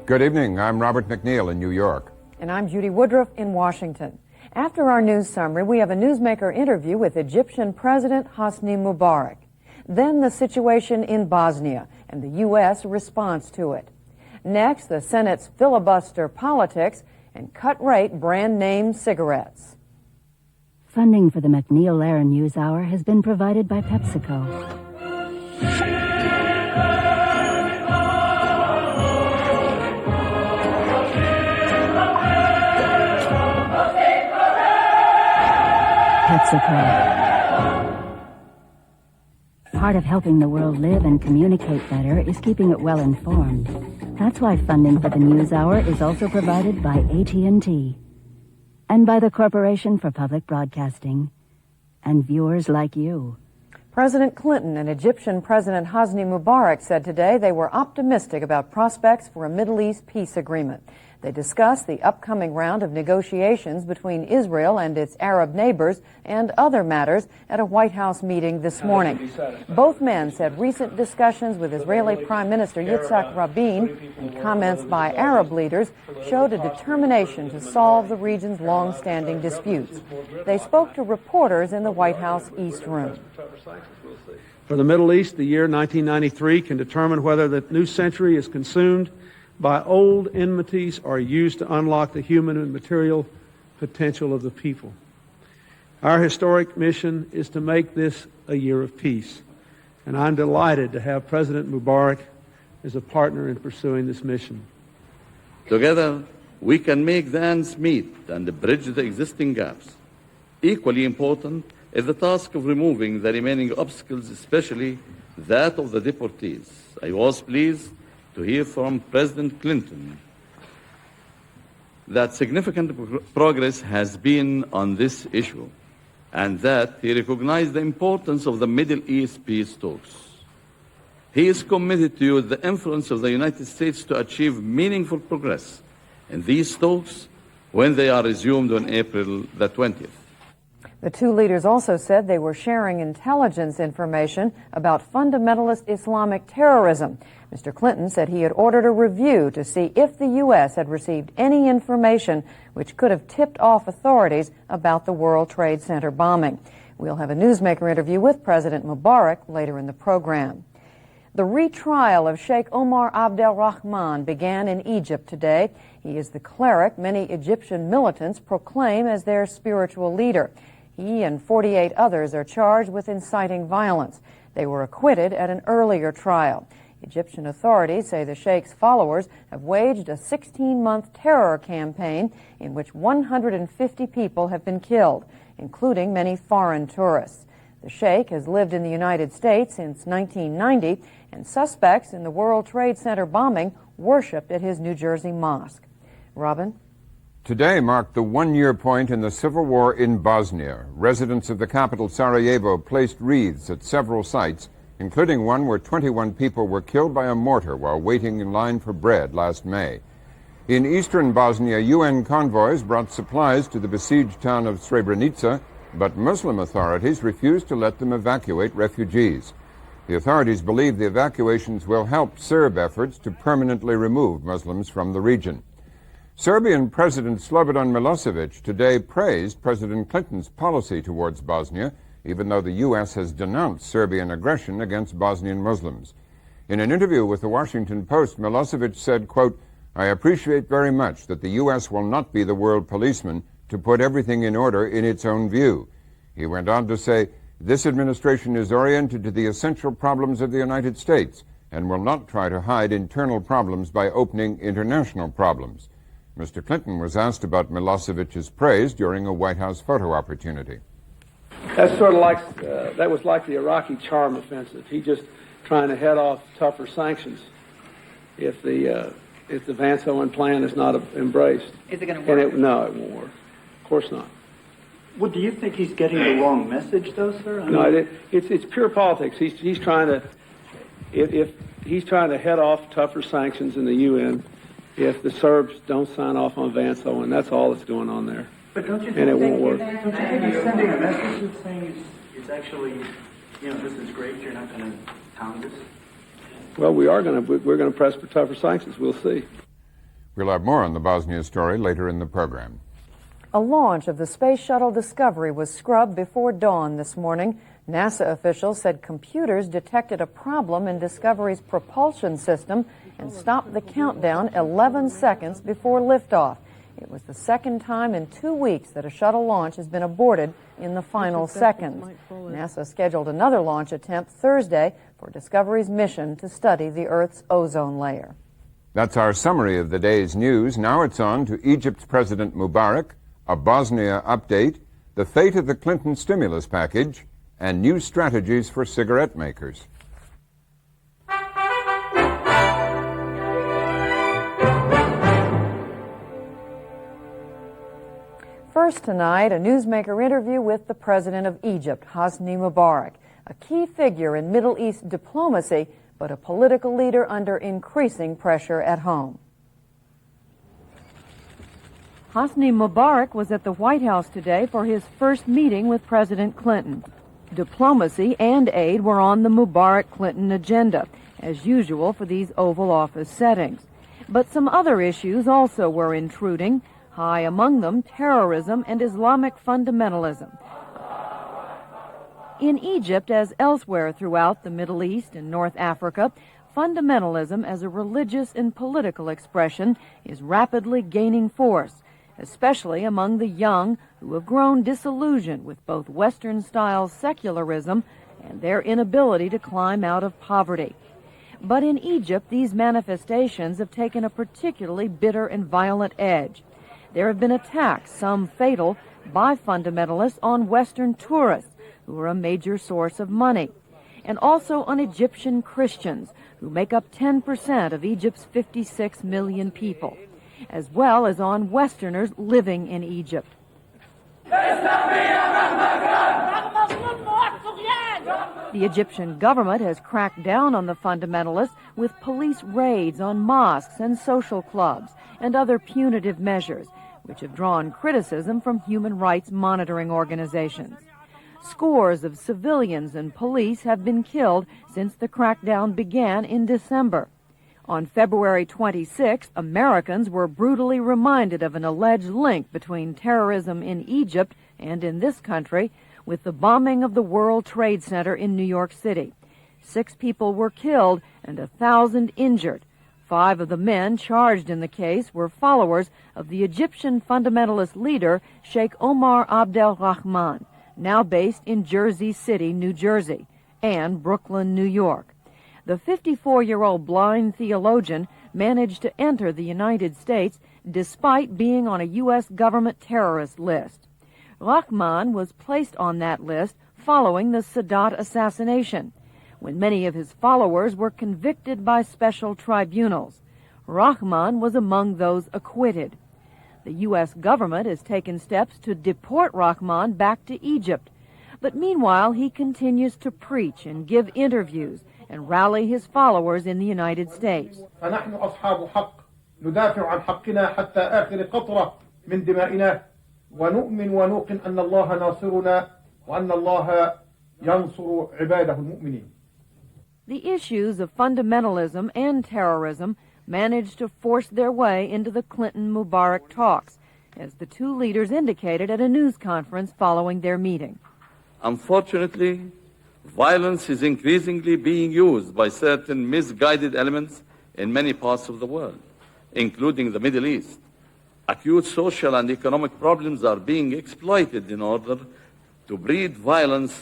Good evening. I'm Robert MacNeil in New York. And I'm Judy Woodruff in Washington. After our news summary, we have a newsmaker interview with Egyptian President Hosni Mubarak. Then the situation in Bosnia and the U.S. response to it. Next, the Senate's filibuster politics and cut-rate brand-name cigarettes. Funding for the MacNeil-Lehrer NewsHour has been provided by PepsiCo. PepsiCo. Part of helping the world live and communicate better is keeping it well informed. That's why funding for the NewsHour is also provided by AT&T and by the Corporation for Public Broadcasting and viewers like you. President Clinton and Egyptian President Hosni Mubarak said today they were optimistic about prospects for a Middle East peace agreement. They discussed the upcoming round of negotiations between Israel and its Arab neighbors and other matters at a White House meeting this morning. Both men said recent discussions with Israeli Prime Minister Yitzhak Rabin and comments by Arab leaders showed a determination to solve the region's long-standing disputes. They spoke to reporters in the White House East Room. For the Middle East, the year 1993 can determine whether the new century is consumed by old enmities or used to unlock the human and material potential of the people. Our historic mission is to make this a year of peace, and I'm delighted to have President Mubarak as a partner in pursuing this mission. Together, we can make the ends meet and bridge the existing gaps. Equally important is the task of removing the remaining obstacles, especially that of the deportees. I was pleased to hear from President Clinton that significant progress has been on this issue and that he recognized the importance of the Middle East peace talks. He is committed to use the influence of the United States to achieve meaningful progress in these talks when they are resumed on April the 20th. The two leaders also said they were sharing intelligence information about fundamentalist Islamic terrorism. Mr. Clinton said he had ordered a review to see if the U.S. had received any information which could have tipped off authorities about the World Trade Center bombing. We'll have a newsmaker interview with President Mubarak later in the program. The retrial of Sheikh Omar Abdelrahman began in Egypt today. He is the cleric many Egyptian militants proclaim as their spiritual leader. He and 48 others are charged with inciting violence. They were acquitted at an earlier trial. Egyptian authorities say the Sheikh's followers have waged a 16-month terror campaign in which 150 people have been killed, including many foreign tourists. The Sheikh has lived in the United States since 1990, and suspects in the World Trade Center bombing worshipped at his New Jersey mosque. Robin? Today marked the one-year point in the civil war in Bosnia. Residents of the capital, Sarajevo, placed wreaths at several sites, including one where 21 people were killed by a mortar while waiting in line for bread last May. In eastern Bosnia, UN convoys brought supplies to the besieged town of Srebrenica, but Muslim authorities refused to let them evacuate refugees. The authorities believe the evacuations will help Serb efforts to permanently remove Muslims from the region. Serbian President Slobodan Milosevic today praised President Clinton's policy towards Bosnia, even though the U.S. has denounced Serbian aggression against Bosnian Muslims. In an interview with the Washington Post, Milosevic said, quote, "I appreciate very much that the U.S. will not be the world policeman to put everything in order in its own view." He went on to say, "This administration is oriented to the essential problems of the United States and will not try to hide internal problems by opening international problems." Mr. Clinton was asked about Milosevic's praise during a White House photo opportunity. That's sort of like, that was like the Iraqi charm offensive. He just trying to head off tougher sanctions if the Vance Owen plan is not embraced. Is it going to work? No, it won't work. Of course not. Well, do you think he's getting the wrong message, though, sir? No, it's pure politics. He's trying to, if he's trying to head off tougher sanctions in the UN if the Serbs don't sign off on Vance Owen. That's all that's going on there. But don't you think, and it won't work. Don't you think he's sending a message that's saying it's actually, you know, this is great, you're not going to pound us? Well, we're going to press for tougher sanctions. We'll see. We'll have more on the Bosnia story later in the program. A launch of the Space Shuttle Discovery was scrubbed before dawn this morning. NASA officials said computers detected a problem in Discovery's propulsion system and stopped the countdown 11 seconds before liftoff. It was the second time in 2 weeks that a shuttle launch has been aborted in the final seconds. NASA scheduled another launch attempt Thursday for Discovery's mission to study the Earth's ozone layer. That's our summary of the day's news. Now it's on to Egypt's President Mubarak, a Bosnia update, the fate of the Clinton stimulus package, and new strategies for cigarette makers. First tonight, a newsmaker interview with the President of Egypt, Hosni Mubarak, a key figure in Middle East diplomacy, but a political leader under increasing pressure at home. Hosni Mubarak was at the White House today for his first meeting with President Clinton. Diplomacy and aid were on the Mubarak-Clinton agenda, as usual for these Oval Office settings. But some other issues also were intruding, high among them terrorism and Islamic fundamentalism. In Egypt, as elsewhere throughout the Middle East and North Africa, fundamentalism as a religious and political expression is rapidly gaining force, especially among the young who have grown disillusioned with both Western-style secularism and their inability to climb out of poverty. But in Egypt, these manifestations have taken a particularly bitter and violent edge. There have been attacks, some fatal, by fundamentalists on Western tourists, who are a major source of money, and also on Egyptian Christians, who make up 10% of Egypt's 56 million people, as well as on Westerners living in Egypt. The Egyptian government has cracked down on the fundamentalists with police raids on mosques and social clubs and other punitive measures, which have drawn criticism from human rights monitoring organizations. Scores of civilians and police have been killed since the crackdown began in December. On February 26, Americans were brutally reminded of an alleged link between terrorism in Egypt and in this country with the bombing of the World Trade Center in New York City. 6 people were killed and 1,000 injured. 5 of the men charged in the case were followers of the Egyptian fundamentalist leader Sheikh Omar Abdel Rahman, now based in Jersey City, New Jersey, and Brooklyn, New York. The 54-year-old blind theologian managed to enter the United States despite being on a U.S. government terrorist list. Rahman was placed on that list following the Sadat assassination, when many of his followers were convicted by special tribunals. Rahman was among those acquitted. The U.S. government has taken steps to deport Rahman back to Egypt, but meanwhile he continues to preach and give interviews and rally his followers in the United States. فنحن أصحاب حق ندافع عن حقنا حتى آخر قطرة من دمائنا ونؤمن ونوقن أن الله ناصرنا وأن الله ينصر عباده المؤمنين. The issues of fundamentalism and terrorism managed to force their way into the Clinton-Mubarak talks, as the two leaders indicated at a news conference following their meeting. Unfortunately, violence is increasingly being used by certain misguided elements in many parts of the world, including the Middle East. Acute social and economic problems are being exploited in order to breed violence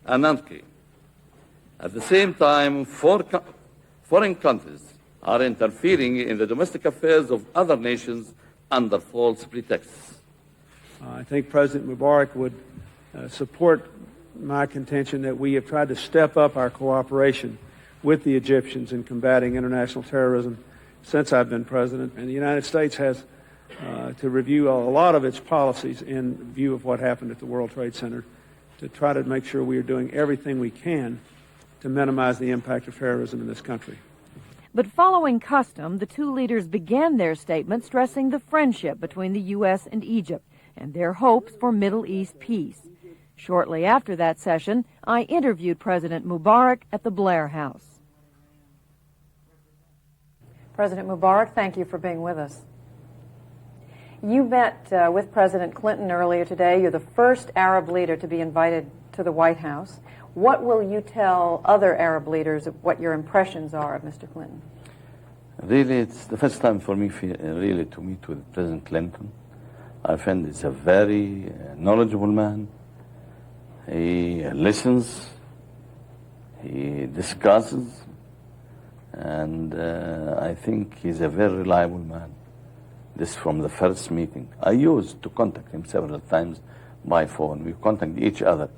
and anarchy. At the same time, foreign countries are interfering in the domestic affairs of other nations under false pretexts. I think President Mubarak would support my contention that we have tried to step up our cooperation with the Egyptians in combating international terrorism since I've been president. And the United States has to review a lot of its policies in view of what happened at the World Trade Center to try to make sure we are doing everything we can to minimize the impact of terrorism in this country. But following custom, the two leaders began their statement stressing the friendship between the U.S. and Egypt and their hopes for Middle East peace. Shortly after that session, I interviewed President Mubarak at the Blair House. President Mubarak, thank you for being with us. You met with President Clinton earlier today. You're the first Arab leader to be invited to the White House. What will you tell other Arab leaders of what your impressions are of Mr. Clinton? Really, it's the first time for me really to meet with President Clinton. I find he's a very knowledgeable man. He listens, he discusses, and I think he's a very reliable man. This from the first meeting. I used to contact him several times by phone. We contacted each other,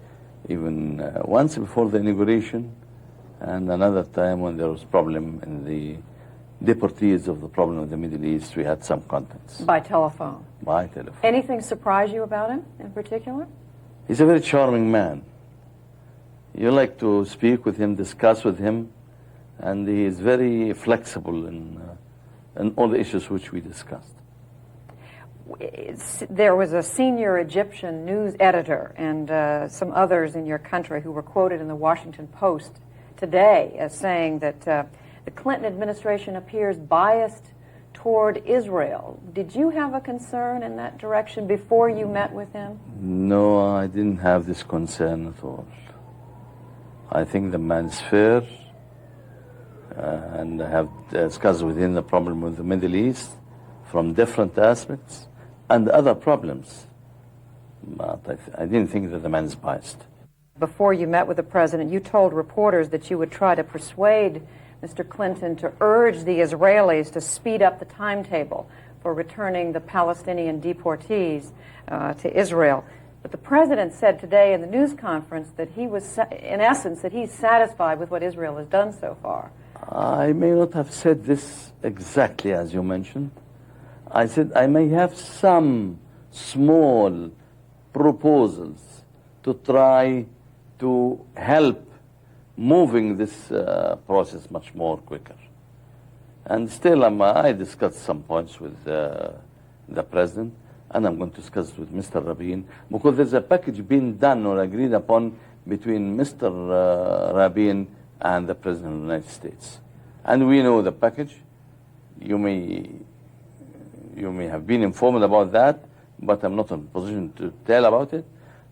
even once before the inauguration, and another time when there was problem in the deportees of the problem of the Middle East. We had some contacts. By telephone? By telephone. Anything surprise you about him in particular? He's a very charming man. You like to speak with him, discuss with him, and he is very flexible in all the issues which we discussed. There was a senior Egyptian news editor and some others in your country who were quoted in the Washington Post today as saying that the Clinton administration appears biased toward Israel. Did you have a concern in that direction before you met with him? No, I didn't have this concern at all. I think the man is fair, and I have discussed with him the problem with the Middle East from different aspects and other problems. But I didn't think that the man is biased. Before you met with the president, you told reporters that you would try to persuade Mr. Clinton to urge the Israelis to speed up the timetable for returning the Palestinian deportees to Israel. But the president said today in the news conference that he was, in essence, that he's satisfied with what Israel has done so far. I may not have said this exactly as you mentioned. I said I may have some small proposals to try to help moving this process much more quicker. And still, I discussed some points with the president, and I'm going to discuss with Mr. Rabin, because there's a package being done or agreed upon between Mr. Rabin and the President of the United States. And we know the package. You may have been informed about that, but I'm not in a position to tell about it.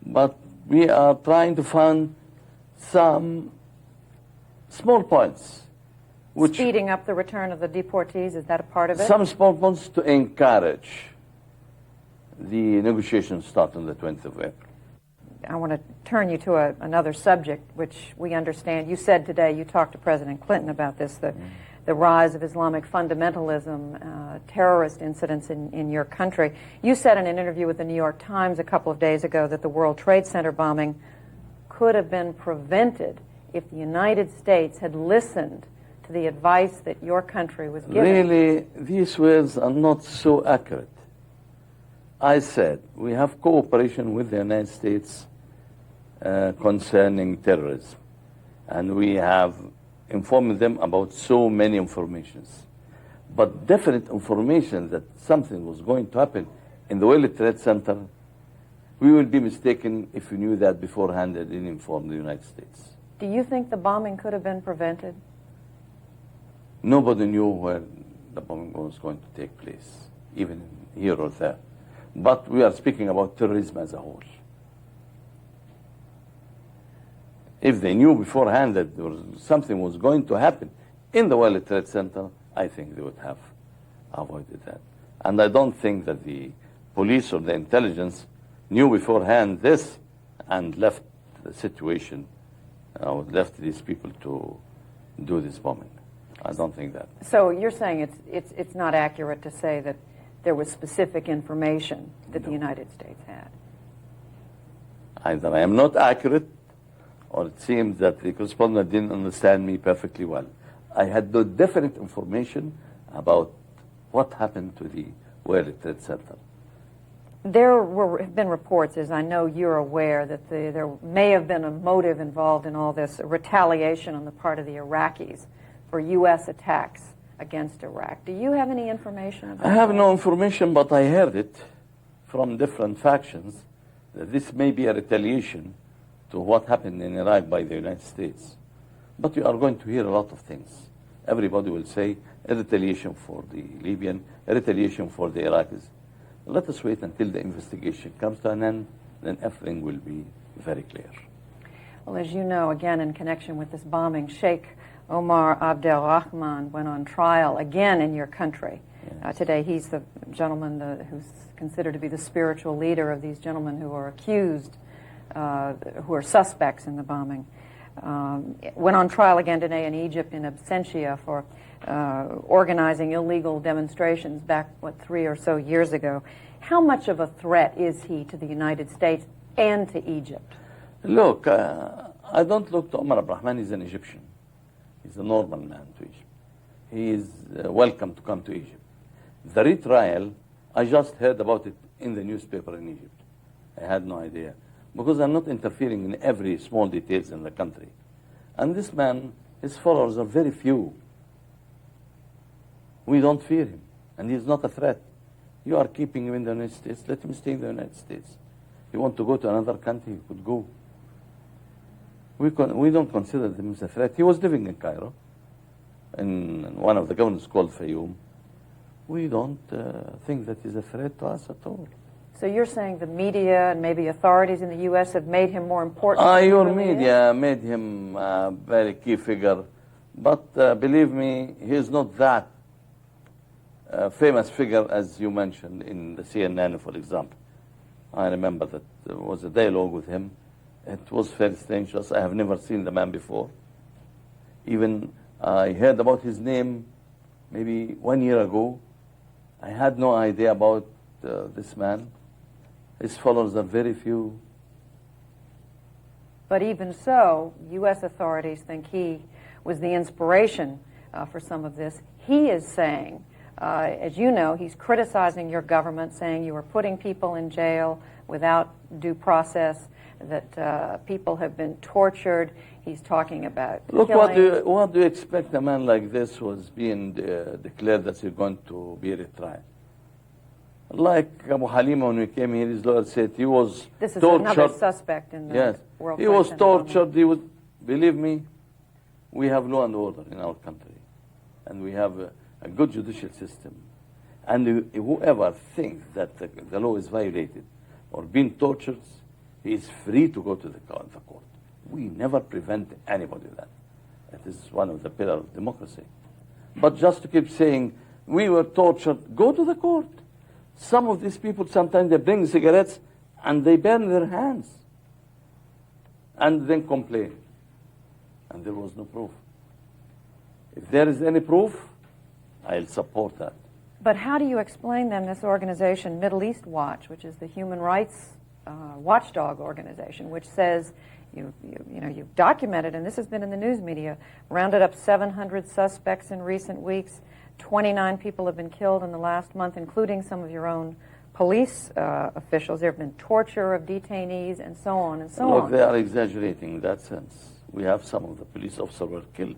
But we are trying to find some small points. Speeding up the return of the deportees, is that a part of it? Some small points to encourage the negotiations start on the 20th of April. I want to turn you to another subject, which we understand. You said today, you talked to President Clinton about this, the rise of Islamic fundamentalism, terrorist incidents in your country. You said in an interview with the New York Times a couple of days ago that the World Trade Center bombing could have been prevented if the United States had listened to the advice that your country was given. Really, these words are not so accurate. I said we have cooperation with the United States concerning terrorism, and we have informed them about so many informations. But definite information that something was going to happen in the World Trade Center, we would be mistaken if we knew that beforehand and didn't inform the United States. Do you think the bombing could have been prevented? Nobody knew where the bombing was going to take place, even here or there. But we are speaking about terrorism as a whole. If they knew beforehand that something was going to happen in the World Trade Center, I think they would have avoided that. And I don't think that the police or the intelligence knew beforehand this and left the situation, left these people to do this bombing. I don't think that. So you're saying it's not accurate to say that there was specific information that the United States had? Either I am not accurate, or it seems that the correspondent didn't understand me perfectly well. I had no definite information about what happened to the World Trade Center. There have been reports, as I know you're aware, that there may have been a motive involved in all this, retaliation on the part of the Iraqis for U.S. attacks against Iraq. Do you have any information about that? I have no information, but I heard it from different factions that this may be a retaliation to what happened in Iraq by the United States. But you are going to hear a lot of things. Everybody will say a retaliation for the Libyan, a retaliation for the Iraqis. Let us wait until the investigation comes to an end, then everything will be very clear. Well, as you know, again, in connection with this bombing, Sheikh Omar Abdelrahman went on trial again in your country. Yes. Today, he's the gentleman who's considered to be the spiritual leader of these gentlemen who are accused, who are suspects in the bombing. Went on trial again today in Egypt in absentia for organizing illegal demonstrations back, 3 or so years ago. How much of a threat is he to the United States and to Egypt? Look, I don't look to Omar Abdelrahman. He's an Egyptian. He's a normal man to Egypt. He is welcome to come to Egypt. The retrial, I just heard about it in the newspaper in Egypt. I had no idea. Because I'm not interfering in every small details in the country. And this man, his followers are very few. We don't fear him. And he's not a threat. You are keeping him in the United States. Let him stay in the United States. You want to go to another country, he could go. We don't consider him as a threat. He was living in Cairo, in one of the governors called Fayoum. We don't think that he's a threat to us at all. So you're saying the media and maybe authorities in the U.S. have made him more important? Your media made him a very key figure. But believe me, he is not that famous figure as you mentioned in the CNN, for example. I remember that there was a dialogue with him. It was very strange. I have never seen the man before. Even I heard about his name maybe 1 year ago. I had no idea about this man. His followers are very few. But even so, U.S. authorities think he was the inspiration for some of this. He is saying, as you know, he's criticizing your government, saying you are putting people in jail without due process, that people have been tortured. He's talking about Look, killing. what do you expect a man like this was being declared that he's going to be retried? Like Abu Halima, when we came here, his lawyer said he was This is tortured. another suspect in the Yes, World he Trade was Center tortured. He was, believe me, we have law and order in our country. And we have a good judicial system. And whoever thinks that the law is violated or being tortured, he is free to go to the court. We never prevent anybody of that. That is one of the pillars of democracy. But just to keep saying, we were tortured, go to the court. Some of these people, sometimes they bring cigarettes and they burn their hands and then complain. And there was no proof. If there is any proof, I'll support that. But how do you explain then this organization, Middle East Watch, which is the human rights watchdog organization, which says you've documented, and this has been in the news media, rounded up 700 suspects in recent weeks. 29 people have been killed in the last month, including some of your own police officials. There have been torture of detainees and so on and so on. Look, they are exaggerating in that sense. We have some of the police officers were killed.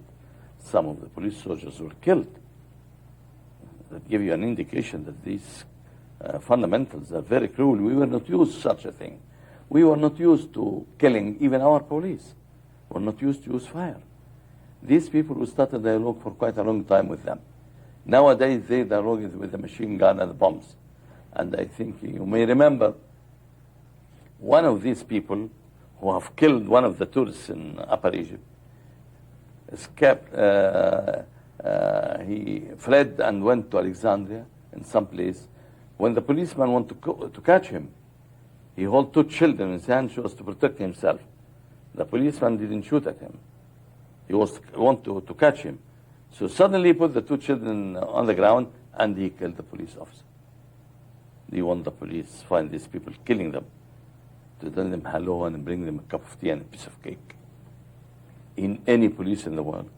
Some of the police soldiers were killed. That give you an indication that these fundamentals are very cruel. We were not used to such a thing. We were not used to killing even our police. We were not used to use fire. These people, we started dialogue for quite a long time with them. Nowadays, they dialogue with the machine gun and the bombs. And I think you may remember one of these people who have killed one of the tourists in Upper Egypt escaped. He fled and went to Alexandria in some place. When the policeman wanted to catch him, he held 2 children in his hand so as to protect himself. The policeman didn't shoot at him. He wanted to catch him. So suddenly he put the 2 children on the ground and he killed the police officer. Do you want the police find these people killing them, to tell them hello and bring them a cup of tea and a piece of cake? In any police in the world,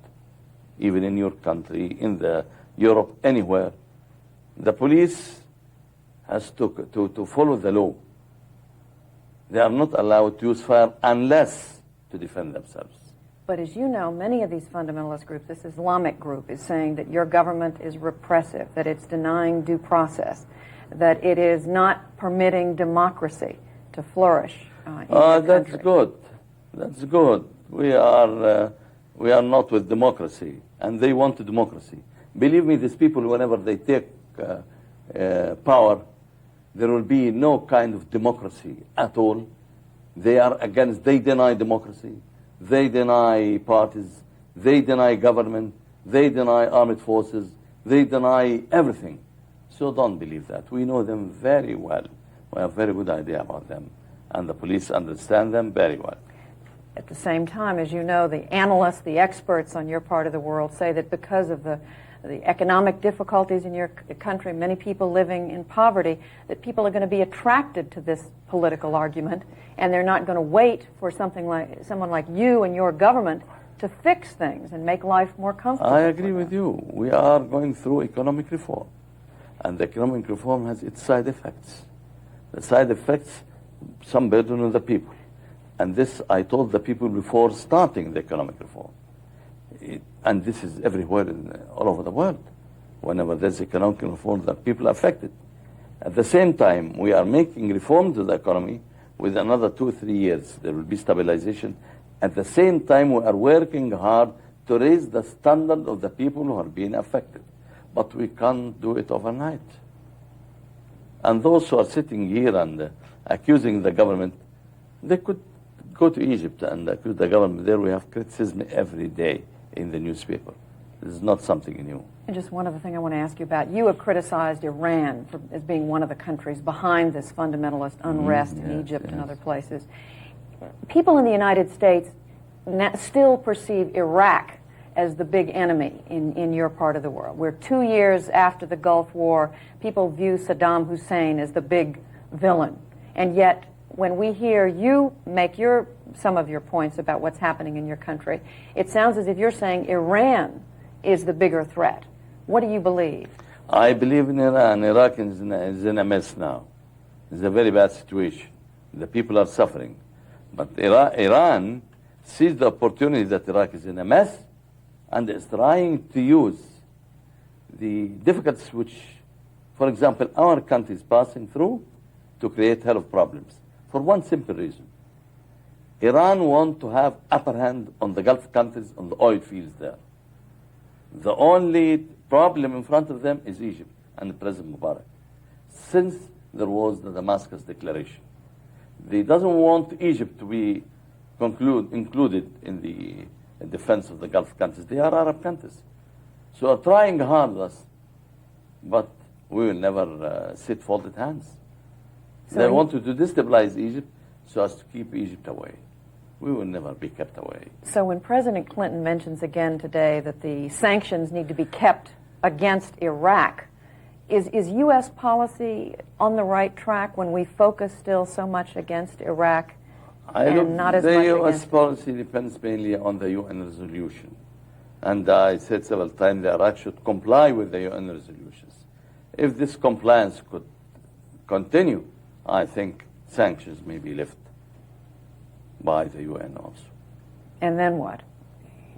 even in your country, in the Europe, anywhere, the police has to follow the law. They are not allowed to use fire unless to defend themselves. But as you know, many of these fundamentalist groups, this Islamic group, is saying that your government is repressive, that it's denying due process, that it is not permitting democracy to flourish in your That's country. good. That's good. We are not with democracy, and they want democracy. Believe me, these people, whenever they take power, there will be no kind of democracy at all. They deny democracy, they deny parties, they deny government, they deny armed forces, they deny everything. So don't believe that. We know them very well. We have a very good idea about them, and the police understand them very well. At the same time, as you know, the analysts, the experts on your part of the world say that because of the economic difficulties in your country, many people living in poverty, that people are going to be attracted to this political argument, and they're not going to wait for someone like you and your government to fix things and make life more comfortable. I agree with you. We are going through economic reform, and the economic reform has its side effects. The side effects, some burden on the people. And this I told the people before starting the economic reform. And this is everywhere, all over the world. Whenever there's economic reform, the people are affected. At the same time, we are making reform to the economy. With another 2 or 3 years, there will be stabilization. At the same time, we are working hard to raise the standard of the people who are being affected. But we can't do it overnight. And those who are sitting here and accusing the government, they could go to Egypt and accuse the government. There we have criticism every day in the newspaper. This is not something new. And just one other thing I want to ask you about. You have criticized Iran as being one of the countries behind this fundamentalist unrest in Egypt and other places. People in the United States still perceive Iraq as the big enemy in your part of the world. We're 2 years after the Gulf War. People view Saddam Hussein as the big villain. And yet, when we hear you make some of your points about what's happening in your country, it sounds as if you're saying Iran is the bigger threat. What do you believe? I believe in Iran. Iraq is in a mess now. It's a very bad situation. The people are suffering. But Iran sees the opportunity that Iraq is in a mess and is trying to use the difficulties which, for example, our country is passing through to create health problems. For one simple reason. Iran wants to have upper hand on the Gulf countries, on the oil fields there. The only problem in front of them is Egypt and President Mubarak. Since there was the Damascus Declaration, they doesn't want Egypt to be included in the defense of the Gulf countries. They are Arab countries. So are trying hard with us, but we will never sit folded hands. So they wanted to destabilize Egypt so as to keep Egypt away. We will never be kept away. So when President Clinton mentions again today that the sanctions need to be kept against Iraq, is U.S. policy on the right track when we focus still so much against Iraq and not as much against... The U.S. policy depends mainly on the UN resolution. And I said several times that Iraq should comply with the UN resolutions. If this compliance could continue, I think sanctions may be lifted by the UN also. And then what?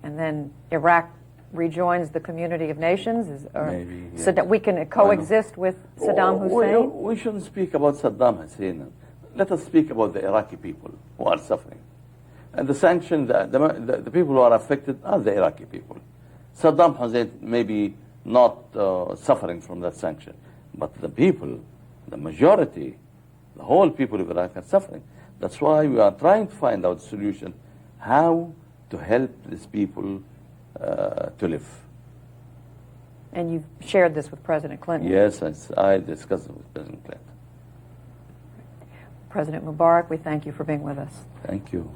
And then Iraq rejoins the community of nations? Maybe, yes. So that we can coexist with Saddam Hussein? We shouldn't speak about Saddam Hussein. Let us speak about the Iraqi people who are suffering. And the sanction, the people who are affected are the Iraqi people. Saddam Hussein may be not suffering from that sanction, but the people, the majority, the whole people of Iraq are suffering. That's why we are trying to find out a solution, how to help these people to live. And you've shared this with President Clinton? Yes, I discussed it with President Clinton. President Mubarak, we thank you for being with us. Thank you.